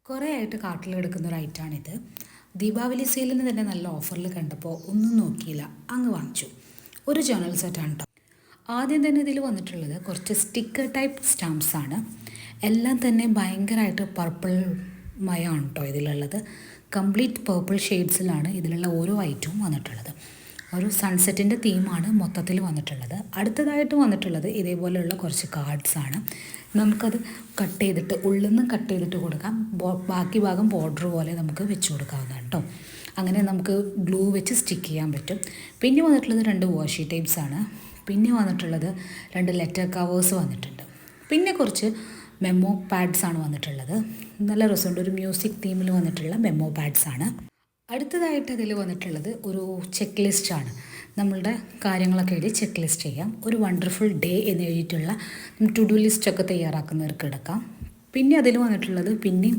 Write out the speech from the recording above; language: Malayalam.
കുറേ ആയിട്ട് കാട്ടിലെടുക്കുന്ന ഒരു ഐറ്റമാണിത്. ദീപാവലി സെയിലിന് തന്നെ നല്ല ഓഫറിൽ കണ്ടപ്പോൾ ഒന്നും നോക്കിയില്ല, അങ്ങ് വാങ്ങിച്ചു. ഒരു ജേണൽ സെറ്റാണ് കേട്ടോ. ആദ്യം തന്നെ ഇതിൽ വന്നിട്ടുള്ളത് കുറച്ച് സ്റ്റിക്കർ ടൈപ്പ് സ്റ്റാമ്പ്സ് ആണ്. എല്ലാം തന്നെ ഭയങ്കരമായിട്ട് പർപ്പിൾ മയമാണ് കേട്ടോ ഇതിലുള്ളത്. കംപ്ലീറ്റ് പേർപ്പിൾ ഷെയ്ഡ്സിലാണ് ഇതിലുള്ള ഓരോ ഐറ്റവും വന്നിട്ടുള്ളത്. ഒരു സൺസെറ്റിൻ്റെ തീമാണ് മൊത്തത്തിൽ വന്നിട്ടുള്ളത്. അടുത്തതായിട്ട് വന്നിട്ടുള്ളത് ഇതേപോലെയുള്ള കുറച്ച് കാർഡ്സാണ്. നമുക്കത് കട്ട് ചെയ്തിട്ട് ഉള്ളിൽ നിന്ന് കട്ട് ചെയ്തിട്ട് കൊടുക്കാം. ബാക്കി ഭാഗം ബോർഡർ പോലെ നമുക്ക് വെച്ച് കൊടുക്കാവുന്നതാണ് കേട്ടോ. അങ്ങനെ നമുക്ക് ഗ്ലൂ വെച്ച് സ്റ്റിക്ക് ചെയ്യാൻ പറ്റും. പിന്നെ വന്നിട്ടുള്ളത് 2 വാഷി ടൈപ്സാണ്. പിന്നെ വന്നിട്ടുള്ളത് 2 ലെറ്റർ കവേഴ്സ് വന്നിട്ടുണ്ട്. പിന്നെ കുറച്ച് മെമ്മോ പാഡ്സാണ് വന്നിട്ടുള്ളത്. നല്ല രസമുണ്ട്, ഒരു മ്യൂസിക് തീമിൽ വന്നിട്ടുള്ള മെമ്മോ പാഡ്സാണ്. അടുത്തതായിട്ട് അതിൽ വന്നിട്ടുള്ളത് ഒരു ചെക്ക് ലിസ്റ്റാണ്. നമ്മളുടെ കാര്യങ്ങളൊക്കെ എഴുതി ചെക്ക് ലിസ്റ്റ് ചെയ്യാം. ഒരു വണ്ടർഫുൾ ഡേ എന്ന് എഴുതിയിട്ടുള്ള ടു ഡു ലിസ്റ്റൊക്കെ തയ്യാറാക്കുന്നവർക്ക് എടുക്കാം. പിന്നെ അതിൽ വന്നിട്ടുള്ളത് പിന്നെയും